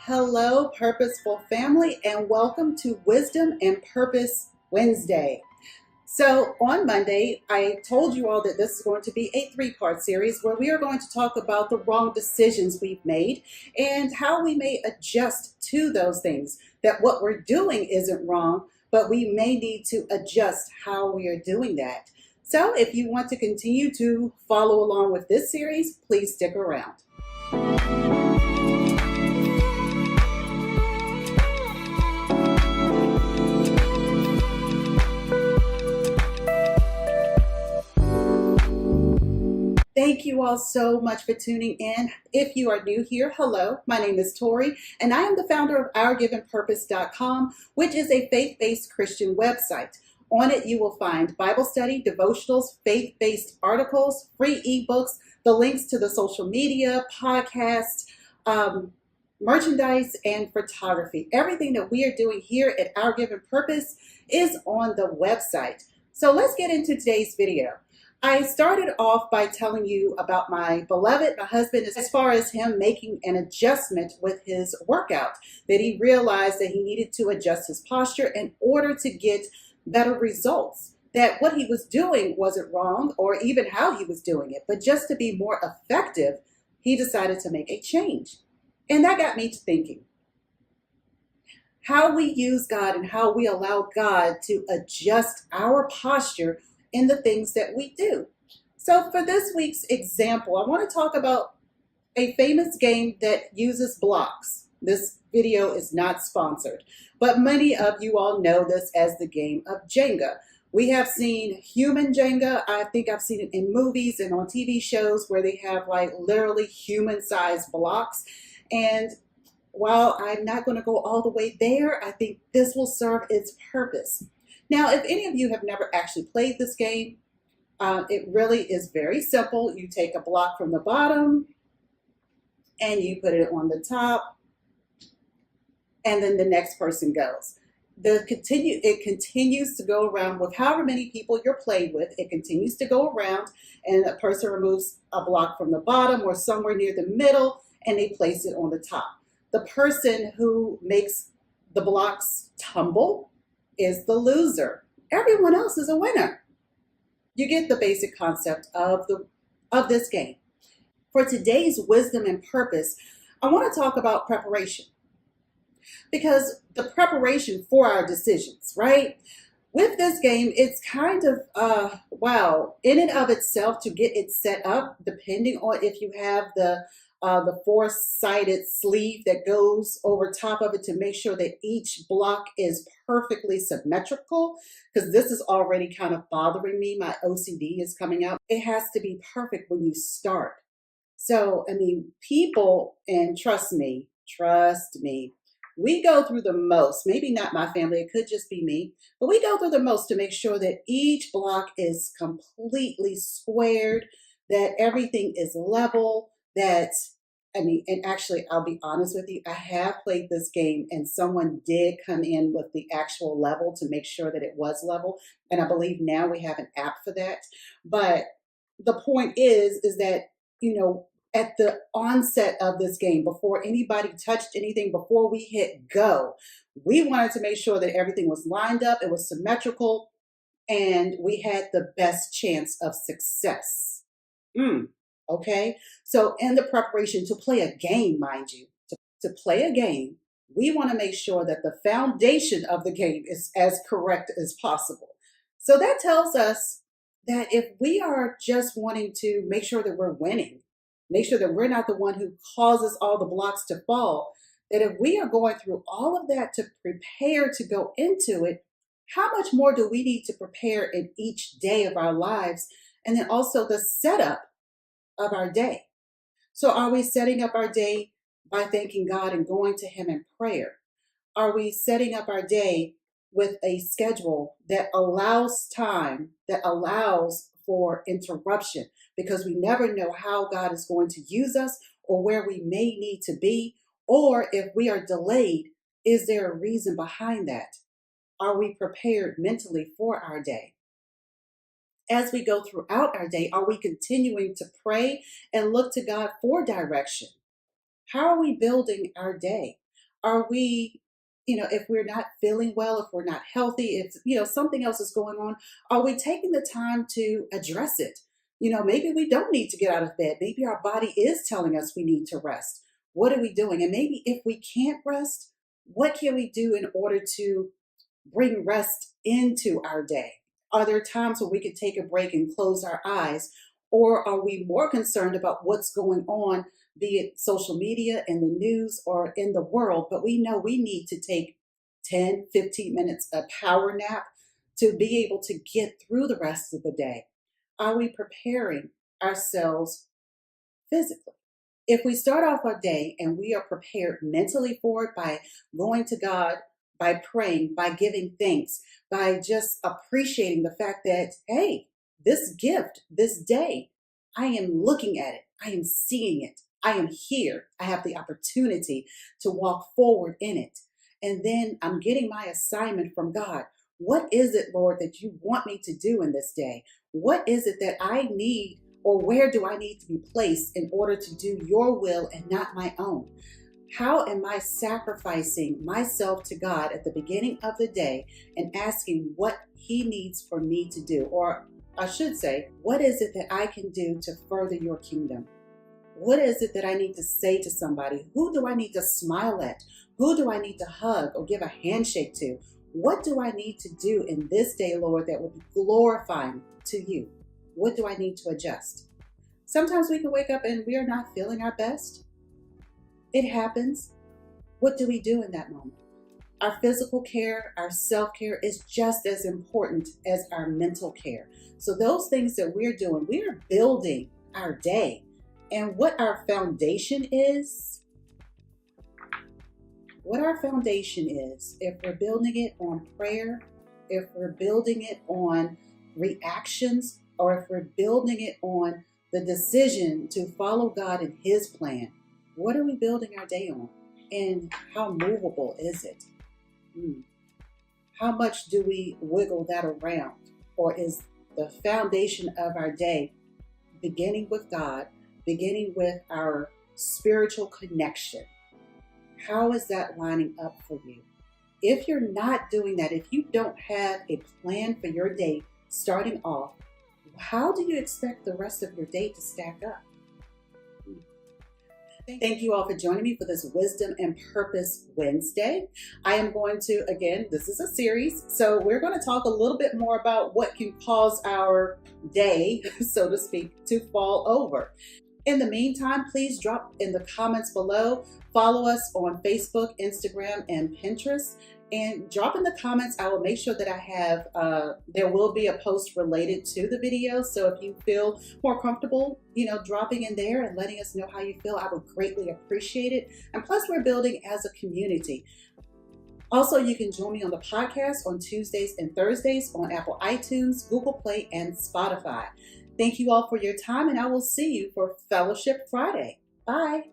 Hello, Purposeful family, and welcome to Wisdom and Purpose Wednesday. So, on Monday, I told you all that this is going to be a three-part series where we are going to talk about the wrong decisions we've made and how we may adjust to those things. That what we're doing isn't wrong, but we may need to adjust how we are doing that. So, if you want to continue to follow along with this series, please stick around. Thank you all so much for tuning in. If you are new here, hello, my name is Torrie, and I am the founder of OurGivenPurpose.com, which is a faith-based Christian website. On it, you will find Bible study, devotionals, faith-based articles, free ebooks, the links to the social media, podcasts, merchandise, and photography. Everything that we are doing here at Our Given Purpose is on the website. So let's get into today's video. I started off by telling you about my beloved, my husband, as far as him making an adjustment with his workout, that he realized that he needed to adjust his posture in order to get better results, that what he was doing wasn't wrong or even how he was doing it, but just to be more effective, he decided to make a change. And that got me to thinking, how we use God and how we allow God to adjust our posture in the things that we do. So for this week's example, I want to talk about a famous game that uses blocks. This video is not sponsored, but many of you all know this as the game of Jenga. We have seen human Jenga. I think I've seen it in movies and on TV shows where they have like literally human-sized blocks. And while I'm not going to go all the way there, I think this will serve its purpose. Now, if any of you have never actually played this game, it really is very simple. You take a block from the bottom and you put it on the top, and then the next person goes. It continues to go around with however many people you're playing with. It continues to go around, and a person removes a block from the bottom or somewhere near the middle, and they place it on the top. The person who makes the blocks tumble is the loser. Everyone else is a winner. You get the basic concept of this game. For today's wisdom and purpose, I want to talk about preparation. Because the preparation for our decisions, right? With this game, it's kind of, in and of itself to get it set up, depending on if you have the four-sided sleeve that goes over top of it to make sure that each block is perfectly symmetrical, because this is already kind of bothering me. My OCD is coming out. It has to be perfect when you start. So, I mean, people, and trust me, we go through the most, maybe not my family, it could just be me, but we go through the most to make sure that each block is completely squared, that everything is level, and actually, I'll be honest with you, I have played this game and someone did come in with the actual level to make sure that it was level. And I believe now we have an app for that. But the point is that, at the onset of this game, before anybody touched anything, before we hit go, we wanted to make sure that everything was lined up, it was symmetrical, and we had the best chance of success. Okay, so in the preparation to play a game, mind you, to play a game, we want to make sure that the foundation of the game is as correct as possible. So that tells us that if we are just wanting to make sure that we're winning, make sure that we're not the one who causes all the blocks to fall, that if we are going through all of that to prepare to go into it, how much more do we need to prepare in each day of our lives? And then also the setup of our day. So are we setting up our day by thanking God and going to Him in prayer? Are we setting up our day with a schedule that allows time, that allows for interruption? Because we never know how God is going to use us or where we may need to be, or if we are delayed, is there a reason behind that? Are we prepared mentally for our day? As we go throughout our day, are we continuing to pray and look to God for direction? How are we building our day? Are we, if we're not feeling well, if we're not healthy, if, something else is going on, are we taking the time to address it? Maybe we don't need to get out of bed. Maybe our body is telling us we need to rest. What are we doing? And maybe if we can't rest, what can we do in order to bring rest into our day? Are there times when we could take a break and close our eyes? Or are we more concerned about what's going on, be it social media and the news or in the world? But we know we need to take 10, 15 minutes, a power nap to be able to get through the rest of the day. Are we preparing ourselves physically? If we start off our day and we are prepared mentally for it by going to God, by praying, by giving thanks, by just appreciating the fact that, hey, this gift, this day, I am looking at it, I am seeing it, I am here, I have the opportunity to walk forward in it. And then I'm getting my assignment from God. What is it, Lord, that you want me to do in this day? What is it that I need, or where do I need to be placed in order to do your will and not my own? How am I sacrificing myself to God at the beginning of the day and asking what he needs for me to do? Or I should say, what is it that I can do to further your kingdom? What is it that I need to say to somebody? Who do I need to smile at? Who do I need to hug or give a handshake to? What do I need to do in this day, Lord, that will be glorifying to you? What do I need to adjust? Sometimes we can wake up and we are not feeling our best. It happens. What do we do in that moment? Our physical care, our self-care is just as important as our mental care. So those things that we're doing, we are building our day. And what our foundation is, if we're building it on prayer, if we're building it on reactions, or if we're building it on the decision to follow God and his plan, what are we building our day on? And how movable is it? How much do we wiggle that around? Or is the foundation of our day beginning with God, beginning with our spiritual connection? How is that lining up for you? If you're not doing that, if you don't have a plan for your day starting off, how do you expect the rest of your day to stack up? Thank you all for joining me for this Wisdom and Purpose Wednesday. I am going to, again, this is a series, so we're going to talk a little bit more about what can cause our day, so to speak, to fall over. In the meantime, please drop in the comments below. Follow us on Facebook, Instagram, and Pinterest. And drop in the comments. I will make sure that I have, there will be a post related to the video. So if you feel more comfortable, dropping in there and letting us know how you feel, I would greatly appreciate it. And plus, we're building as a community. Also, you can join me on the podcast on Tuesdays and Thursdays on Apple iTunes, Google Play, and Spotify. Thank you all for your time, and I will see you for Fellowship Friday. Bye.